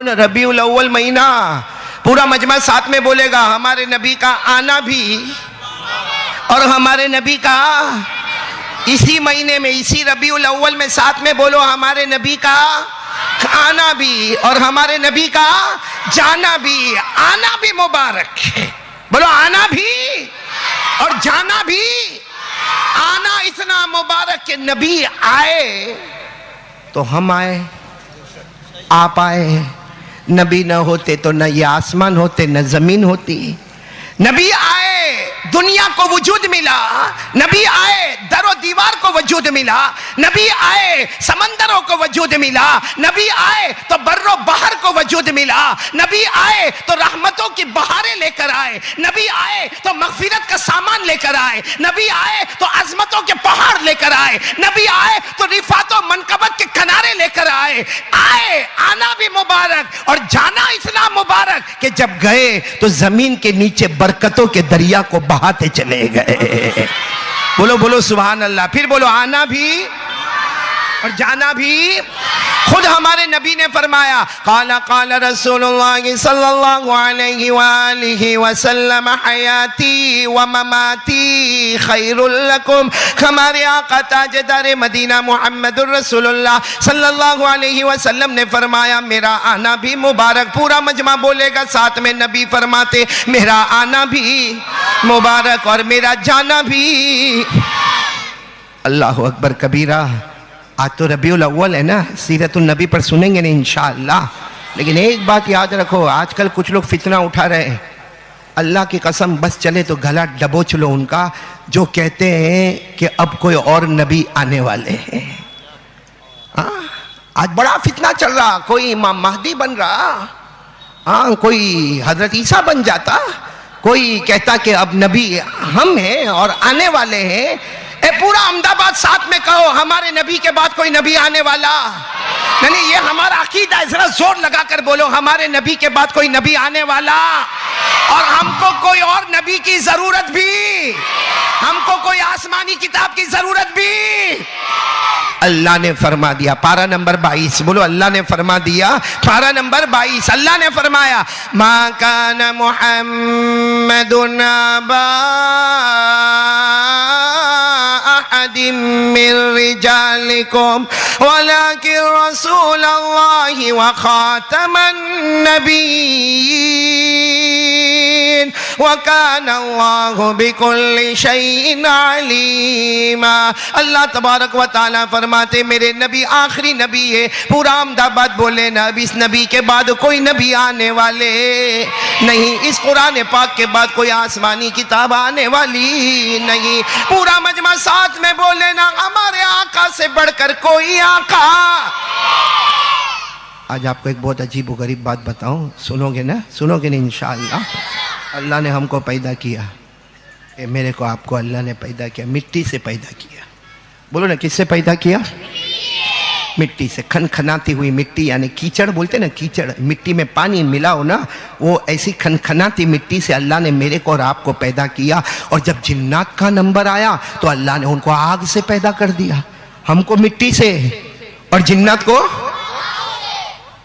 रबीउल अव्वल महीना पूरा मजमा साथ में बोलेगा, हमारे नबी का आना भी और हमारे नबी का इसी महीने में, इसी रबीउल अव्वल में साथ में बोलो, हमारे नबी का आना भी और हमारे नबी का जाना भी। आना भी मुबारक है, बोलो आना भी और जाना भी। आना इतना मुबारक कि नबी आए तो हम आए, आप आए। नबी न होते तो न ये आसमान होते न जमीन होती। नबी आए दुनिया को वजूद मिला, नबी आए दरो दीवार को वजूद मिला, नबी आए समंदरों को वजूद मिला, नबी आए तो बर्रो बहर को वजूद मिला, नबी आए तो रहमतों की बहारें लेकर आए, नबी आए तो मगफिरत का सामान लेकर आए, नबी आए तो अजमतों के पहाड़ लेकर आए, नबी आए तो रिफातों मनकबत के किनारे लेकर आए। आए, आना भी मुबारक और जाना इतना मुबारक कि जब गए तो जमीन के नीचे बरकतों के दरिया को बहाते चले गए। बोलो बोलो सुभान अल्लाह। फिर बोलो आना भी और जाना भी। खुद हमारे नबी ने फरमाया, काला काला रसूलुल्लाह सल्लल्लाहु अलैहि वसल्लम, हयाती व ममाती खैरुल लकुम। हमारे आका ताजदार मदीना मुहम्मदुर रसूलुल्लाह सल्लल्लाहु अलैहि वसल्लम ने फरमाया, मेरा आना भी मुबारक। पूरा मजमा बोलेगा साथ में, नबी फरमाते मेरा आना भी मुबारक और मेरा जाना भी। अल्लाहु अकबर कबीरा। आज तो रबीउल अव्वल है ना, सीरतुन नबी पर सुनेंगे नहीं इंशाअल्लाह। लेकिन एक बात याद रखो, आजकल कुछ लोग फितना उठा रहे हैं, अल्लाह की कसम बस चले तो गला दबोच लो उनका, जो कहते हैं कि अब कोई और नबी आने वाले हैं। आज बड़ा फितना चल रहा, कोई इमाम महदी बन रहा, कोई हजरत ईसा बन जाता, कोई कहता कि अब नबी हम हैं और आने वाले हैं। ए पूरा अहमदाबाद साथ में कहो, हमारे नबी के बाद कोई नबी आने वाला नहीं। ये हमारा अकीदा है, जरा जोर लगाकर बोलो, हमारे नबी के बाद कोई नबी आने वाला और हमको कोई और नबी की जरूरत भी, हमको कोई आसमानी किताब की जरूरत भी। अल्लाह ने फरमा दिया, पारा नंबर 22, बोलो अल्लाह ने फरमा दिया, पारा नंबर 22, अल्लाह ने फरमाया, मा कान मुहम्मदुन अबा अहदिम मिन रिजालिकुम वलाकिन रसूलल्लाहि व खातमन नबिय्यीन व काना अल्लाहु बिकुल्लि शैइन अलीमा। अल्लाह तबारक व तआला फरमाते मेरे नबी आखिरी नबी है। पूरा अहमदाबाद बोले ना, अब इस नबी के बाद कोई नबी आने वाले नहीं, इस कुरान पाक के बाद कोई आसमानी किताब आने वाली नहीं। पूरा मजमा साथ में बोले ना, हमारे आका से बढ़कर कोई आका। आज आपको एक बहुत अजीब व गरीब बात बताऊं, सुनोगे ना, सुनोगे ना इंशाअल्लाह। अल्लाह ने हमको पैदा किया, मेरे को आपको अल्लाह ने पैदा किया, मिट्टी से पैदा किया। बोलो ना, किससे पैदा किया? मिट्टी से। खनखनाती हुई मिट्टी, यानी कीचड़ बोलते ना, कीचड़, मिट्टी में पानी मिला हो ना, वो ऐसी खनखनाती मिट्टी से अल्लाह ने मेरे को और आपको पैदा किया। और जब जिन्नात का नंबर आया तो अल्लाह ने उनको आग से पैदा कर दिया, हमको मिट्टी से और जिन्नात को।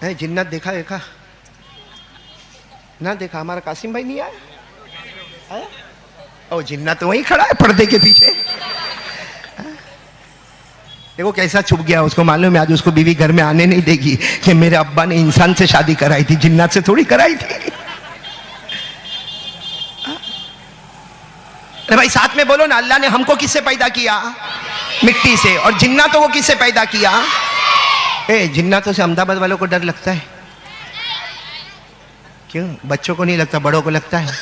जिन्नात देखा ना, देखा हमारा कासिम भाई नहीं आया? और जिन्नात तो वहीं खड़ा है पर्दे के पीछे। देखो कैसा छुप गया, उसको मालूम है आज उसको बीवी घर में आने नहीं देगी कि मेरे अब्बा ने इंसान से शादी कराई थी, जिन्नात से थोड़ी कराई थी। अरे भाई साथ में बोलो ना, अल्लाह ने हमको किससे पैदा किया? मिट्टी से। और जिन्नातों को किससे पैदा किया? जिन्नातों से अहमदाबाद वालों को डर लगता है। क्यों? बच्चों को नहीं लगता, बड़ों को लगता है।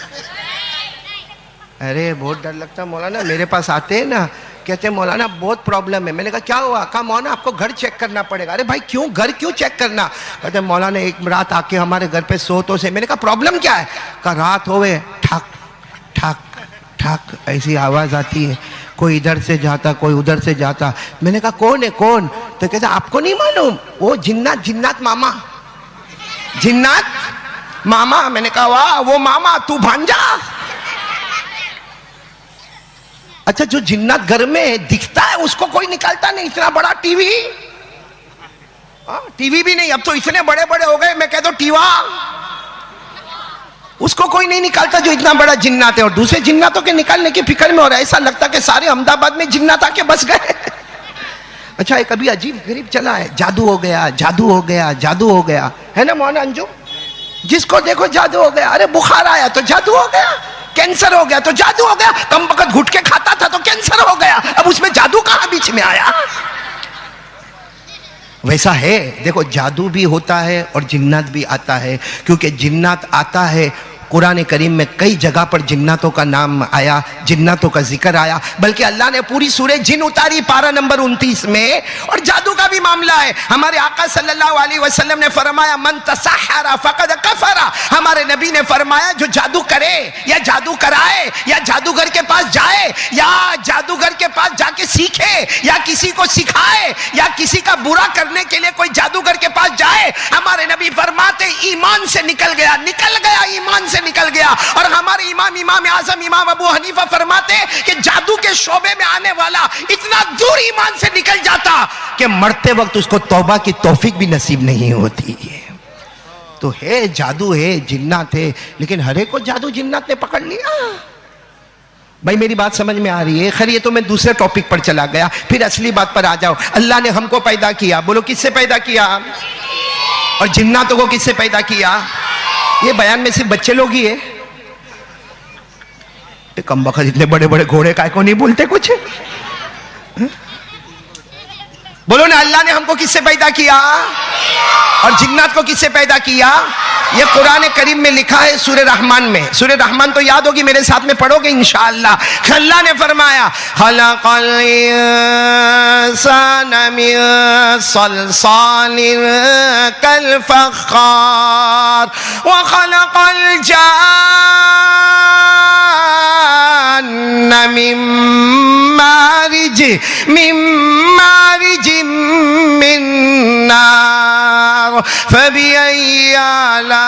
अरे बहुत डर लगता है मौलाना, मेरे पास आते हैं ना, कहते हैं मौलाना बहुत प्रॉब्लम है। मैंने कहा क्या हुआ? कहा मौलाना आपको घर चेक करना पड़ेगा। अरे भाई क्यों, घर क्यों चेक करना? कहते हैं मौलाना एक रात आके हमारे घर पे सोतों से। मैंने कहा प्रॉब्लम क्या है? कहा रात होवे ठक ठक ठक ऐसी आवाज आती है, कोई इधर से जाता कोई उधर से जाता। मैंने कहा कौन है, कौन? तो कहते आपको नहीं मालूम, वो जिन्नात, जिन्नात मामा, जिन्नात मामा। मैंने कहा वाह, वो मामा तू भांजा। अच्छा, जो जिन्नात घर में दिखता है उसको कोई निकालता नहीं, इतना बड़ा टीवी। टीवी भी नहीं, अब तो इतने बड़े बड़े हो गए, मैं कहता हूं टीवा उसको कोई नहीं निकालता जो इतना बड़ा जिन्नात है, और दूसरे जिन्नातों के निकालने की फिक्र में हो रहा है। ऐसा लगता कि सारे अहमदाबाद में जिन्नात आके बस गए। अच्छा, एक अभी अजीब गरीब चला है, जादू हो गया, जादू हो गया, जादू हो गया, है ना मौलाना अंजू? जिसको देखो जादू हो गया। अरे बुखार आया तो जादू हो गया, कैंसर हो गया तो जादू हो गया, कम वक्त गुटके खाता था तो कैंसर हो गया, अब उसमें जादू कहां बीच में आया? वैसा है, देखो जादू भी होता है और जिन्नात भी आता है, क्योंकि जिन्नात आता है, कुरान करीम में कई जगह पर जिन्नातों का नाम आया, जिन्नातों का जिक्र आया, बल्कि अल्लाह ने पूरी सूरह जिन उतारी पारा नंबर 29 में। और जादू का भी मामला है। हमारे आका सल्लल्लाहु अलैहि वसल्लम ने फरमाया मन तसहरा फकद कफरा। हमारे नबी ने फरमाया जो जादू करे या जादू कराए या जादूगर के पास जाए या जादूगर के पास जाके सीखे या किसी को सिखाए या किसी का बुरा करने के लिए कोई जादूगर के पास जाए, हमारे नबी फरमाते ईमान से निकल गया, ईमान से निकल गया। और हमारे इमाम आजम इमाम अबू हनीफा फरमाते कि जादू के शोबे में आने वाला इतना दूर ईमान से निकल जाता कि मरते वक्त उसको तौबा की तौफीक भी नसीब नहीं होती है। तो है जादू है, जिन्नात है, लेकिन हर एक को जादू जिन्नात ने पकड़ लिया। भाई मेरी बात समझ में आ रही है? खैर, ये तो मैं दूसरे टॉपिक पर चला गया, फिर असली बात पर आ जाओ। अल्लाह ने हमको पैदा किया, बोलो किससे पैदा किया? और जिन्नातों को किससे पैदा किया? ये बयान में सिर्फ बच्चे लोग ही है। कम बखत इतने बड़े बड़े घोड़े काय को नहीं बोलते कुछ? बोलो ना, अल्लाह ने हमको किससे पैदा किया और जिन्नात को किससे पैदा किया? ये कुरान करीम में लिखा है सूरह रहमान में। सूरह रहमान तो याद होगी, मेरे साथ में पढ़ोगे इंशाअल्लाह। अल्लाह ने फरमाया खलक़ल इंसान मिन सलसालिन कल फ़ख़्ख़ार व खलक़ल जान्न मिन मारिज मिन नार फ़बिअय्यि आलाइ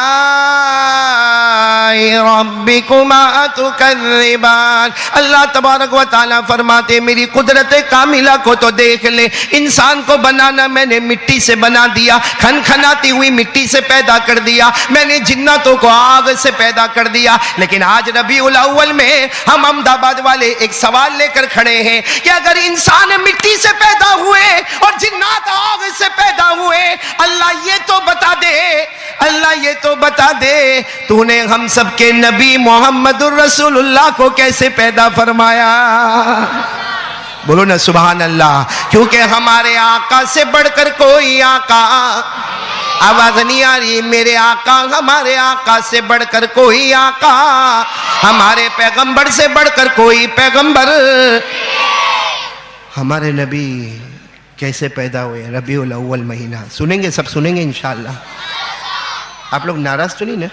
रब्बिकुमा तुकज़्ज़िबान। अल्लाह तबारक व तआला फरमाते मेरी कुदरत कामिला को तो देख ले। इंसान को बनाना मैंने मिट्टी से बना दिया, खनखनाती हुई मिट्टी से पैदा कर दिया। मैंने जिन्नातों को आग से पैदा कर दिया। लेकिन आज रबीउल अव्वल में हम अहमदाबाद वाले एक सवाल लेकर खड़े हैं कि अगर इंसान मिट्टी से पैदा हुए और जिन्नात आग से पैदा हुए, अल्लाह ये तो बता दे, अल्लाह ये तो बता दे, तूने हम सबके नबी मोहम्मदुर रसूलुल्लाह को कैसे पैदा फरमाया? बोलो ना सुभान अल्लाह। क्योंकि हमारे आका से बढ़कर कोई आका, आवाज नहीं आ रही मेरे आका, हमारे आका से बढ़कर कोई आका, हमारे पैगंबर से बढ़कर कोई पैगंबर। हमारे नबी कैसे पैदा हुए? रबीउल अव्वल महीना। सुनेंगे, सब सुनेंगे इंशाअल्लाह। आप लोग नाराज तो नहीं ना?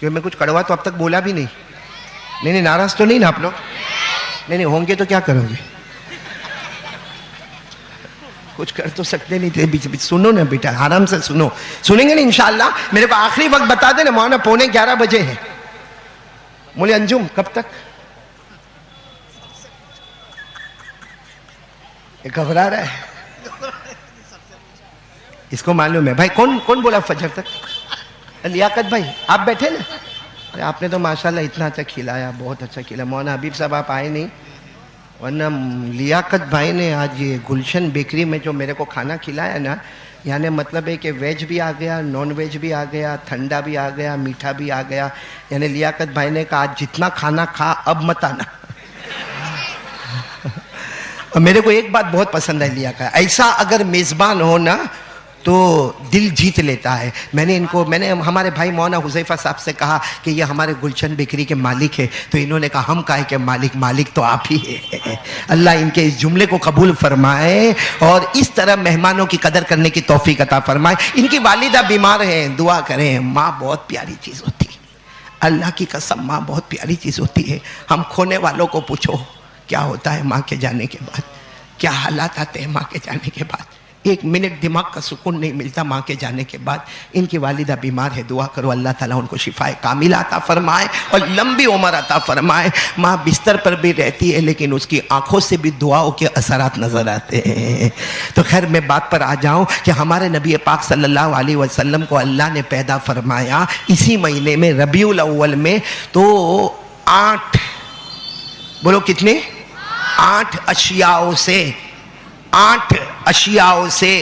क्योंकि मैं कुछ कड़वा तो अब तक बोला भी नहीं। नहीं, नाराज तो नहीं ना आप लोग? नहीं, होंगे तो क्या करोगे? कुछ कर तो सकते नहीं थे। बीच बीच सुनो ना बेटा, आराम से सुनो। सुनेंगे ना इंशाअल्लाह। मेरे को आखिरी वक्त बता देना, मौलाना 11:15 बजे है। बोले अंजुम कब तक? घबरा रहा है, इसको मालूम है। भाई कौन कौन बोला फजर तक? लियाकत भाई आप बैठे ना? अरे आपने तो माशाल्लाह इतना अच्छा खिलाया, बहुत अच्छा खिलाया। मौलाना हबीब साहब आप आए नहीं, वरना लियाकत भाई ने आज ये गुलशन बेकरी में जो मेरे को खाना खिलाया ना, यानी मतलब है कि वेज भी आ गया, नॉन वेज भी आ गया, ठंडा भी आ गया, मीठा भी आ गया। यानी लियाकत भाई ने कहा आज जितना खाना खा अब मत आना। और मेरे को एक बात बहुत पसंद है लिया का, ऐसा अगर मेज़बान हो ना तो दिल जीत लेता है। मैंने हमारे भाई मौलाना हुज़ैफा साहब से कहा कि ये हमारे गुलशन बेकरी के मालिक है, तो इन्होंने कहा हम काहे के मालिक तो आप ही है। अल्लाह इनके इस जुमले को कबूल फरमाए और इस तरह मेहमानों की कदर करने की तौफीक अता फरमाए। इनकी वालिदा बीमार हैं, दुआ करें। माँ बहुत प्यारी चीज़ होती है, अल्लाह की कसम, माँ बहुत प्यारी चीज़ होती है। हम खोने वालों को पूछो क्या होता है माँ के जाने के बाद, क्या हालात आते हैं माँ के जाने के बाद। एक मिनट दिमाग का सुकून नहीं मिलता माँ के जाने के बाद। इनकी वालिदा बीमार है, दुआ करो अल्लाह ताला उनको शिफाए कामिला अता फरमाए और लंबी उम्र अता फरमाए। माँ बिस्तर पर भी रहती है लेकिन उसकी आंखों से भी दुआओं के असरात नजर आते हैं। तो खैर मैं बात पर आ जाऊं कि हमारे नबी पाक सल्लल्लाहु अलैहि वसल्लम को अल्लाह ने पैदा फरमाया इसी महीने में रबीउल अव्वल में। तो 8, बोलो कितने, 8 अशियाओं से, 8 अशियाओं से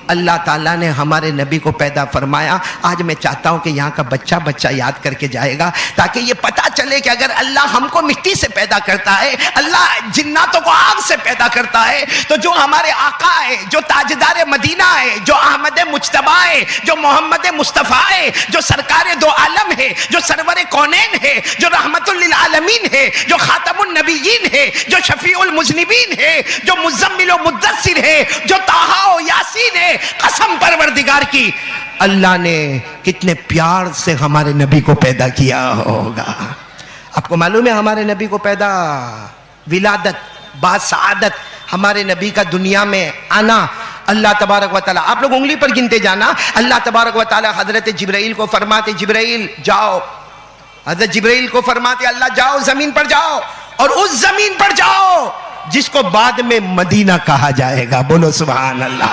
अल्लाह ताला ने हमारे नबी को पैदा फरमाया। आज मैं चाहता हूं कि यहाँ का बच्चा बच्चा याद करके जाएगा ताकि ये पता चले कि अगर अल्लाह हमको मिट्टी से पैदा करता है, अल्लाह जिन्नातों को आग से पैदा करता है, तो जो हमारे आका है, जो ताजदार मदीना है, जो अहमद मुज्तबा है, जो मोहम्मद मुस्तफ़ा है, जो सरकार दो आलम है, जो सरवर कौनैन है, जो रहमतुल लिल आलमीन है, जो खातमुन नबीयीन है, जो शफीउल मुज़निबीन है, जो मुज़म्मिल व मुद्दस्सिर है, जो ताहा व यासीन है, कसम परवरदिगार की अल्लाह ने कितने प्यार से हमारे नबी को पैदा किया होगा। आपको मालूम है हमारे नबी को पैदा, विलादत बासआदत, हमारे नबी का दुनिया में आना अल्लाह तबारक व तआला, आप लोग उंगली पर गिनते जाना, अल्लाह तबारक व तआला हजरत जिब्राइल को फरमाते जिब्राइल जाओ, हजरत जिब्राइल को फरमाते अल्लाह जाओ जमीन पर जाओ और उस जमीन पर जाओ जिसको बाद में मदीना कहा जाएगा। बोलो सुभान अल्लाह।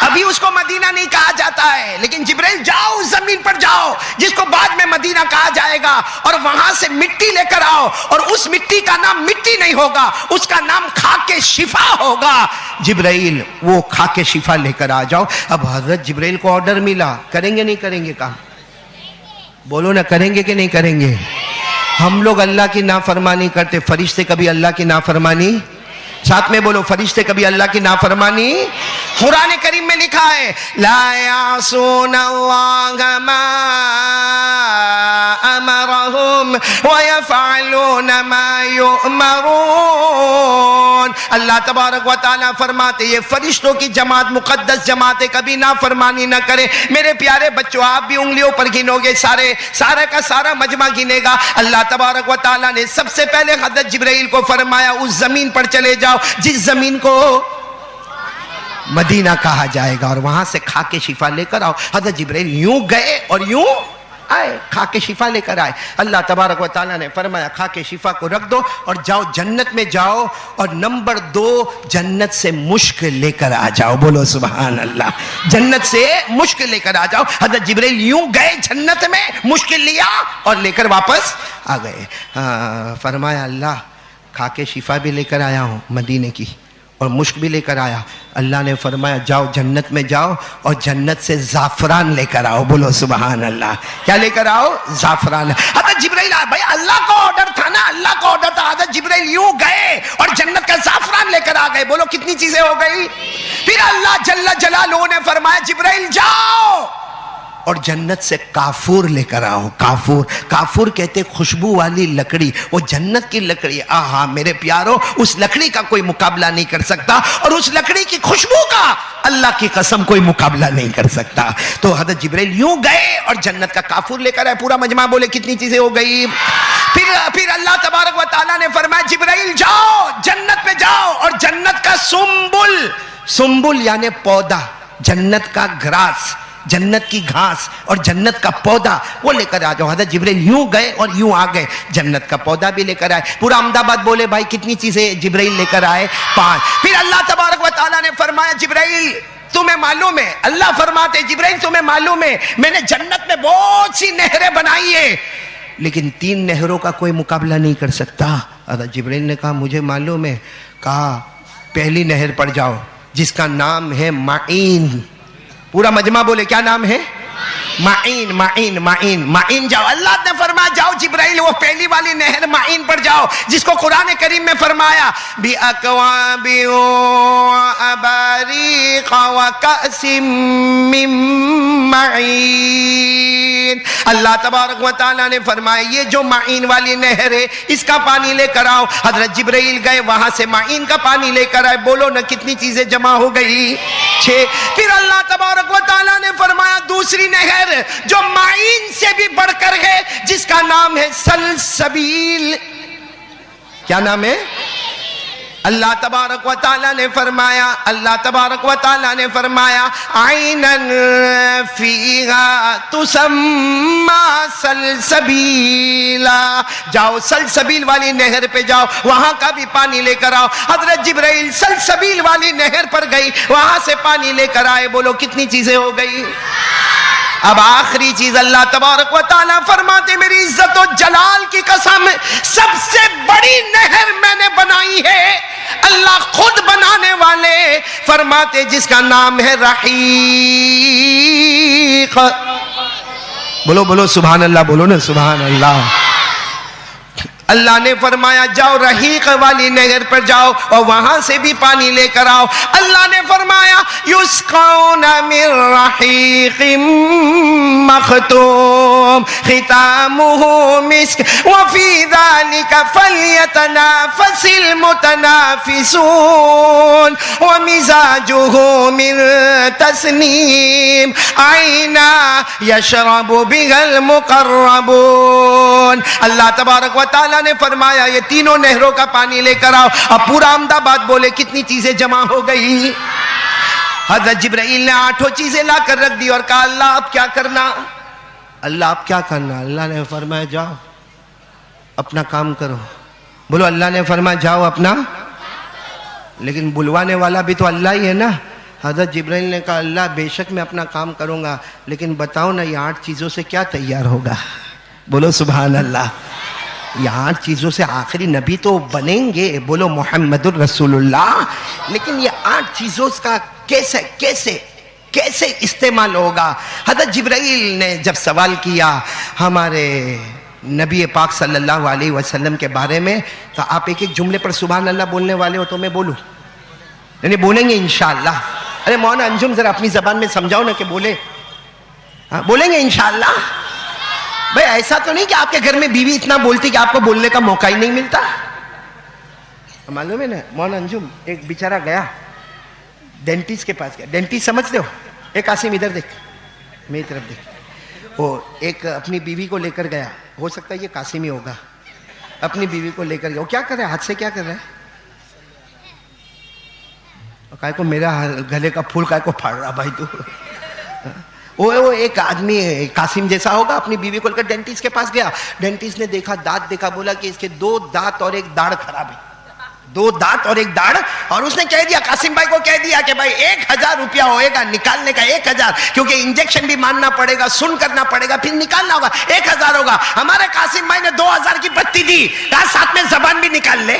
अभी उसको मदीना नहीं कहा जाता है, लेकिन जिब्राइल जाओ उस जमीन पर जाओ जिसको बाद में मदीना कहा जाएगा और वहां से मिट्टी लेकर आओ और उस मिट्टी का नाम मिट्टी नहीं होगा, उसका नाम खाके शिफा होगा। जिब्राइल वो खाके शिफा लेकर आ जाओ। अब हजरत जिब्राइल को ऑर्डर मिला, करेंगे नहीं करेंगे काम? बोलो ना, करेंगे कि नहीं करेंगे? हम लोग अल्लाह की नाफरमानी करते, फरिश्ते कभी अल्लाह की नाफरमानी, साथ में बोलो फरिश्ते कभी अल्लाह की नाफरमानी। कुरान करीम में लिखा है ला यासूनल्लाह मा अमरहुम व यफअलून मा युअमरून। अल्लाह तबारक व तआला फरमाते ये फरिश्तों की जमात, मुकद्दस जमातें कभी नाफरमानी न करे। मेरे प्यारे बच्चों, आप भी उंगलियों पर गिनोगे, सारा का सारा मजमा गिनेगा। अल्लाह तबारक व तआला ने सबसे पहले हजरत जिब्राइल को फरमाया उस जमीन पर चले जाओ जिस जमीन को मदीना कहा जाएगा और वहां से खाके शिफा लेकर आओ। हजरत जिब्राइल यूं गए और यूं आए, खाके शिफा लेकर आए। अल्लाह तबारक व तआला ने फरमाया खाके शिफा को रख दो और जाओ जन्नत में जाओ और नंबर 2 जन्नत से मुश्क लेकर आ जाओ। बोलो सुभान अल्लाह। जन्नत से मुश्क लेकर आ जाओ। हजरत जिब्राइल यूं गए जन्नत में, मुश्क लिया और लेकर वापस आ गए। फरमाया अल्लाह खाके शिफा भी लेकर आया हूँ मदीने की और मुश्क भी लेकर आया। अल्लाह ने फरमाया जाओ जन्नत में जाओ और जन्नत से जाफरान लेकर आओ। बोलो सुभान अल्लाह। क्या लेकर आओ? जाफरान। हज़रत जिब्राइल, भाई अल्लाह का ऑर्डर था ना, अल्लाह का ऑर्डर था। हज़रत जिब्राइल यूं गए और जन्नत का जाफरान लेकर आ गए। बोलो कितनी चीजें हो गई। फिर अल्लाह जल्ल जलालुहु ने फरमाया जिब्राइल जाओ और जन्नत से काफूर लेकर आओ। काफूर, काफूर कहते खुशबू वाली लकड़ी, वो जन्नत की लकड़ी। आहा मेरे प्यारो, उस लकड़ी का कोई मुकाबला नहीं कर सकता और उस लकड़ी की खुशबू का अल्लाह की कसम कोई मुकाबला नहीं कर सकता। तो हज़रत जिब्राइल यूं गए और जन्नत का काफूर लेकर आए। पूरा मजमा बोले कितनी चीजें हो गई। फिर अल्लाह तबारक व तआला ने फरमाया जिब्राइल जाओ जन्नत में जाओ और जन्नत का सुम्बुल, सुम्बुल यानी पौधा, जन्नत का ग्रास, जन्नत की घास और जन्नत का पौधा वो लेकर आ जाओ। हज़रत जिब्राइल यूं गए और यूं आ गए, जन्नत का पौधा भी लेकर आए। पूरा अहमदाबाद बोले भाई कितनी चीजें जिब्राइल लेकर आए? 5। फिर अल्लाह तबारक व तआला ने फरमाया जिब्राइल तुम्हें मालूम है, अल्लाह फरमाते जिब्राइल तुम्हें मालूम है मैंने जन्नत में बहुत सी नहरें बनाई है लेकिन 3 नहरों का कोई मुकाबला नहीं कर सकता। हज़रत जिब्राइल ने कहा मुझे मालूम है। कहा पहली नहर पर जाओ जिसका नाम है माइन। पूरा मजमा बोले क्या नाम है? माइन, माइन, माइन, माइन जाओ। अल्लाह ने फरमाया जाओ जिब्राइल वो पहली वाली नहर माइन पर जाओ जिसको कुरान करीम में फरमाया बि अकवाबि व अबारिक व कअसिम मिन माइन। अल्लाह तबारक व तआला ने फरमाया ये जो माइन वाली नहर है इसका पानी लेकर आओ। हजरत जिब्राइल गए वहां से माइन का पानी लेकर आए। बोलो ना कितनी चीजें जमा हो गई? 6। फिर अल्लाह तबारक व तआला ने फरमाया दूसरी नहर जो माइन से भी बढ़कर है जिसका नाम है सलसबील। क्या नाम है? अल्लाह तबारक व तआला ने फरमाया, अल्लाह तबारक व तआला ने फरमाया, आइनन फीहा तुसम्मा सलसबीला, जाओ सलसबील वाली नहर पे जाओ, वहां का भी पानी लेकर आओ। हजरत जिब्राइल सलसबील वाली नहर पर गई, वहां से पानी लेकर आए। बोलो कितनी चीजें हो गई। अब आखिरी चीज अल्लाह तबारक व तआला फरमाते, मेरी इज्जत और जलाल की कसम, सबसे बड़ी नहर मैंने बनाई है। अल्लाह खुद बनाने वाले फरमाते, जिसका नाम है रहीक। बोलो बोलो सुभान अल्लाह, बोलो ना सुभान अल्लाह। अल्लाह ने फरमाया जाओ रहीक वाली नहर पर जाओ और वहां से भी पानी लेकर आओ। अल्लाह ने फरमाया युस्कौना मिन रहीकिम मखतूम खितामुहु मिस्क व फी ज़ालिका फल्यतनाफसिल मुतनाफिसून व मिजाजुहु मिन तस्नीम आइना यशरबु बिहल मुकर्रबून। अल्लाह तबारक व तआला ने फरमाया ये तीनों नहरों का पानी लेकर आओ। अब पूरा अहमदाबाद बोले कितनी चीजें जमा हो गई। हजरत जिब्राइल ने 8 चीजें लाकर रख दी और कहा अल्लाह अब क्या करना। अल्लाह अब क्या करना। अल्लाह ने फरमाया जाओ अपना काम करो। बोलो अल्लाह ने फरमाया जाओ अपना, लेकिन बुलवाने वाला भी तो अल्लाह ही है ना। हजरत जिब्राइल ने कहा अल्लाह बेशक मैं अपना काम करूंगा, लेकिन बताओ ना ये 8 चीजों से क्या तैयार होगा। बोलो सुभान अल्लाह। ये 8 चीजों से आखिरी नबी तो बनेंगे, बोलो मोहम्मदुर रसूलुल्लाह, लेकिन ये 8 चीजों का कैसे कैसे कैसे इस्तेमाल होगा। हजरत जिब्राइल ने जब सवाल किया हमारे नबी पाक सल्लल्लाहु अलैहि वसल्लम के बारे में, तो आप एक एक जुमले पर सुभान अल्लाह बोलने वाले हो तो मैं बोलूं? नहीं बोलेंगे इंशाअल्लाह। अरे मौलाना अंजुम जरा अपनी जबान में समझाओ ना कि बोले। हाँ बोलेंगे इंशाअल्लाह। भाई ऐसा तो नहीं कि आपके घर में बीवी इतना बोलती कि आपको बोलने का मौका ही नहीं मिलता। मालूम है ना मौलाना अंजुम, एक बेचारा गया डेंटिस्ट के पास गया। डेंटिस्ट समझते हो? एक आसिम इधर देख, मेरी तरफ देख। वो एक अपनी बीवी को लेकर गया, हो सकता है ये कासिम ही होगा। अपनी बीवी को लेकर गया, वो क्या कर रहा है, हाथ से क्या कर रहा है? काय को मेरा गले का फूल काय को फाड़ रहा भाई तू। वो एक आदमी कासिम जैसा होगा, अपनी बीवी को लेकर डेंटिस्ट के पास गया। डेंटिस्ट ने देखा, दांत देखा, बोला कि इसके 2 दांत और 1 दाढ़ खराब है। 2 दांत और 1 दाढ़। और उसने कह दिया, कासिम भाई को कह दिया कि भाई 1000 रुपया होएगा निकालने का, 1000, क्योंकि इंजेक्शन भी मानना पड़ेगा, सुन करना पड़ेगा, फिर निकालना होगा, 1000 होगा। हमारे कासिम भाई ने 2000 की पत्ती दी, कहा साथ में जबान भी निकाल ले,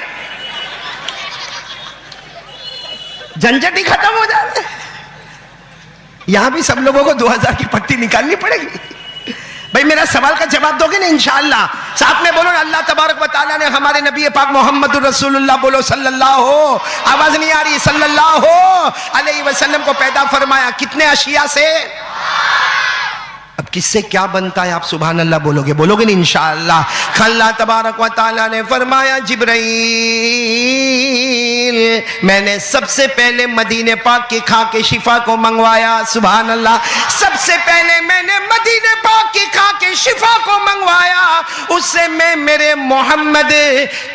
झंझट ही खत्म हो जाए। यहां भी सब लोगों को 2000 की पट्टी निकालनी पड़ेगी। भाई मेरा सवाल का जवाब दोगे ना इंशाअल्लाह? साथ में बोलो ना अल्लाह तबारक व तआला ने हमारे नबी पाक मोहम्मदुर रसूलुल्लाह, बोलो सल्लल्लाहु, आवाज नहीं आ रही, सल्लल्लाहु अलैहि वसल्लम को पैदा फरमाया कितने अशिया से। अब किससे क्या बनता है आप सुभान अल्लाह बोलोगे? बोलोगे ना इंशाअल्लाह। अल्लाह तबारक व तआला ने फरमाया जिब्राइल मैंने सबसे पहले मदीने पाक की खा के शिफा को मंगवाया। सुभान अल्लाह। सबसे पहले मैंने मदीने पाक की खा के शिफा को मंगवाया, उससे मैं मेरे मोहम्मद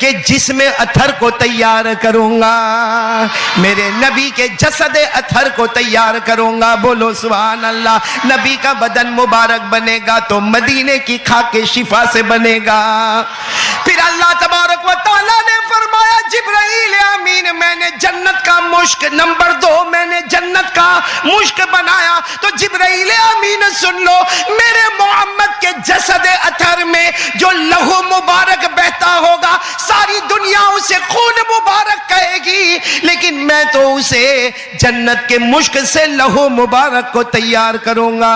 के जिस्म अथर को तैयार करूंगा, मेरे नबी के जसद अथर को तैयार करूंगा। बोलो सुभान अल्लाह। नबी का बदन मुबारक बनेगा तो मदीने की खाके शिफा से बनेगा। फिर अल्लाह तबारक व तआला ने फरमाया जिब्राइल अमीन मैंने जन्नत का मुश्क, नंबर 2 मैंने जन्नत का मुश्क बनाया। तो जिब्राइल अमीन सुन लो, मेरे मोहम्मद के जसद अथर में जो लहू मुबारक बहता होगा सारी दुनिया उसे खून मुबारक कहेगी, लेकिन मैं तो उसे जन्नत के मुश्क से लहू मुबारक को तैयार करूंगा।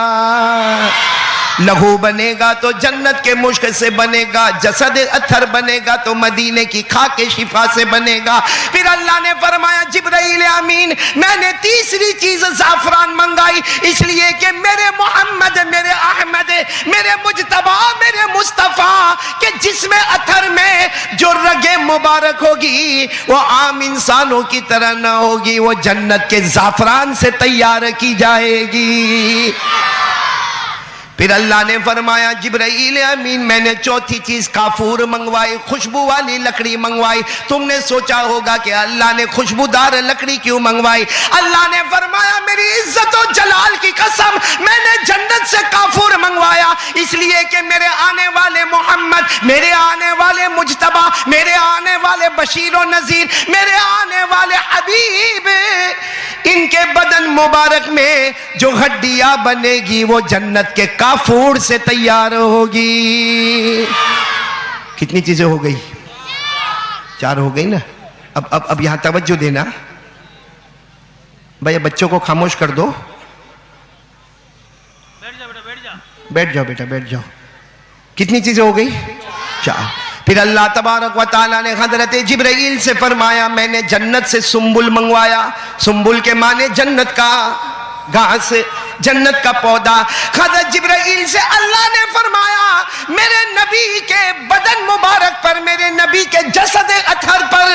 लहू बनेगा तो जन्नत के मुश्क से बनेगा, जसद अथर बनेगा तो मदीने की खाके शिफा से बनेगा। फिर अल्लाह ने फरमाया जिब्राइल अमीन मैंने तीसरी चीज ज़ाफ़रान मंगाई, इसलिए कि मेरे मोहम्मद, मेरे अहमद, मेरे मुज्तबा, मेरे मुस्तफ़ा के जिस्म अथर में जो रगे मुबारक होगी वो आम इंसानों की तरह ना होगी, वो जन्नत के ज़ाफ़रान से तैयार की जाएगी। फिर अल्लाह ने फरमाया जिब्राईल अमीन मैंने चौथी चीज काफूर मंगवाई, खुशबू वाली लकड़ी मंगवाई। तुमने सोचा होगा कि अल्लाह ने खुशबूदार लकड़ी क्यों मंगवाई? अल्लाह ने फरमाया मेरी इज्जत और जलाल की कसम मैंने जन्नत से काफूर मंगवाया, इसलिए कि मेरे आने वाले मोहम्मद, मेरे आने वाले मुजतबा, मेरे आने वाले बशीर और नजीर, मेरे आने वाले हबीब, इनके बदन मुबारक में जो हड्डियां बनेगी वो जन्नत के काफूर से तैयार होगी। कितनी चीजें हो गई? 4 हो गई ना। अब यहां तवज्जो देना भैया, बच्चों को खामोश कर दो। बैठ जाओ बेटा, बैठ जाओ। कितनी चीजें हो गई? 4। फिर अल्लाह तबारक व तआला ने हजरत जिब्राईल से फरमाया मैंने जन्नत से सुम्बुल मंगवाया। सुम्बुल के माने जन्नत का घास, जन्नत का पौधा। हजरत जिब्राईल से अल्लाह ने फरमाया मेरे नबी के बदन मुबारक पर, मेरे नबी के जसद अतहर पर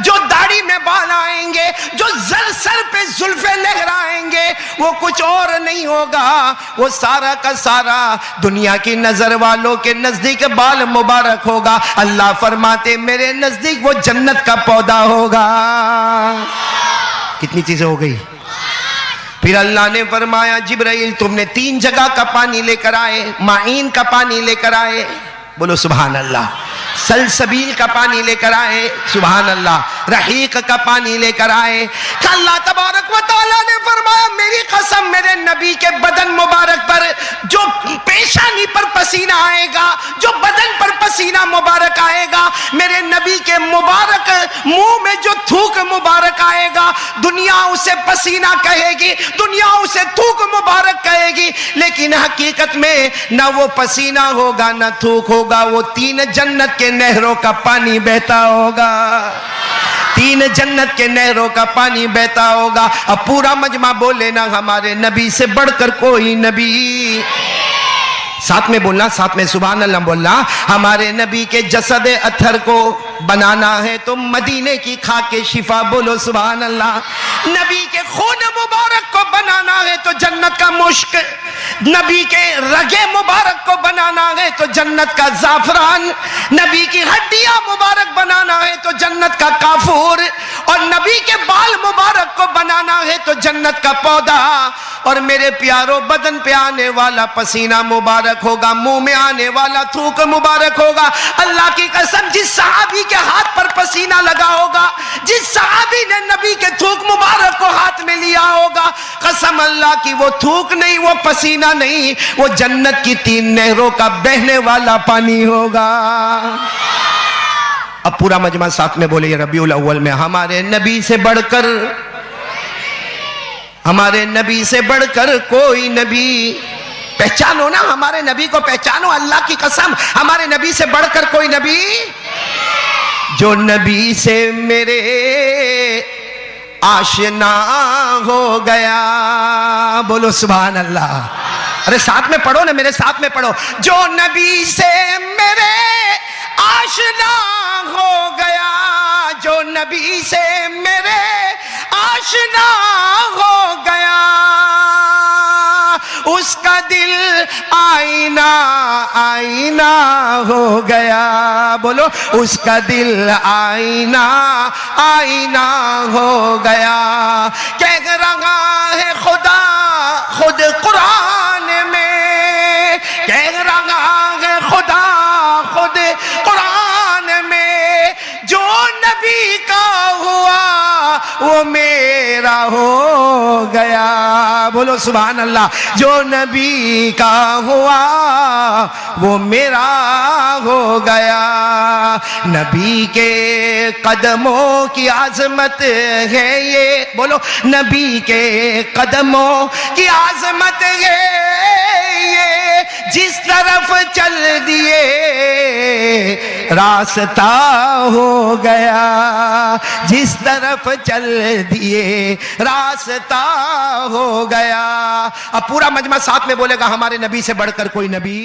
जो दाढ़ी में बाल आएंगे, जो सर पे जुल्फे लहराएंगे, वो कुछ और नहीं होगा, वो सारा का सारा दुनिया की नजर वालों के नजदीक बाल मुबारक होगा। अल्लाह फरमाते मेरे नजदीक वो जन्नत का पौधा होगा। कितनी चीजें हो गई? फिर अल्लाह ने फरमाया जिब्राईल तुमने 3 जगह का पानी लेकर आए, माइन का पानी लेकर आए, बोलो सुभान अल्लाह। सलसबील का पानी लेकर आए, सुभान अल्लाह। रहीक का पानी लेकर आए। अल्लाह तबारक व तआला ने फरमाया मेरी कसम मेरे नबी के बदन मुबारक पर जो पेशानी पर पसीना आएगा, जो बदन पर पसीना मुबारक आएगा, मेरे नबी के मुबारक मुंह में जो थूक मुबारक आएगा, दुनिया उसे पसीना कहेगी, दुनिया उसे थूक मुबारक कहेगी, लेकिन हकीकत में ना वो पसीना होगा ना थूक होगा, वो 3 जन्नत के नहरों का पानी बहता होगा। 3 जन्नत के नहरों का पानी बहता होगा। अब पूरा मजमा बोले ना हमारे नबी से बढ़कर कोई नबी। साथ में बोलना, साथ में सुभान अल्लाह बोलना। हमारे नबी के जसद अथर को बनाना है तो मदीने की खाके शिफा, बोलो सुभान अल्लाह। नबी के खून मुबारक को बनाना है तो जन्नत का मुश्क, नबी के रगे मुबारक को बनाना है तो जन्नत का जाफरान, नबी की हड्डियां मुबारक बनाना है तो जन्नत का काफूर, और नबी के बाल मुबारक को बनाना है तो जन्नत का पौधा। और मेरे प्यारों बदन पे आने वाला पसीना मुबारक होगा, मुंह में आने वाला थूक मुबारक होगा। अल्लाह की कसम जिस सहाबी के हाथ पर पसीना लगा होगा, जिस सहाबी ने नबी के थूक मुबारक को हाथ में लिया होगा, कसम अल्लाह की वो थूक नहीं, वो पसीना नहीं, वो जन्नत की 3 नहरों का बहने वाला पानी होगा। अब पूरा मजमा साथ में बोले रबीउल अव्वल में हमारे नबी से बढ़कर, हमारे नबी से बढ़कर कोई नबी। पहचानो ना हमारे नबी को, पहचानो अल्लाह की कसम, हमारे नबी से बढ़कर कोई नबी। जो नबी से मेरे आशना हो गया, बोलो सुभान अल्लाह। अरे साथ में पढ़ो ना, मेरे साथ में पढ़ो। जो नबी से मेरे आशना हो गया, जो नबी से मेरे आशना हो गया, उसका दिल आईना आईना हो गया, बोलो उसका दिल आईना आईना हो गया। कह रहा है खुदा खुद कुरान में, कह रहा है खुदा खुद कुरान में, जो नबी का हुआ वो मेरा हो गया, बोलो सुभान अल्लाह। जो नबी का हुआ वो मेरा हो गया। नबी के कदमों की आजमत है ये, बोलो नबी के कदमों की आजमत है ये, जिस तरफ चल दिए रास्ता हो गया, जिस तरफ चल दिए रास्ता हो गया। अब पूरा मजमा साथ में बोलेगा हमारे नबी से बढ़कर कोई नबी।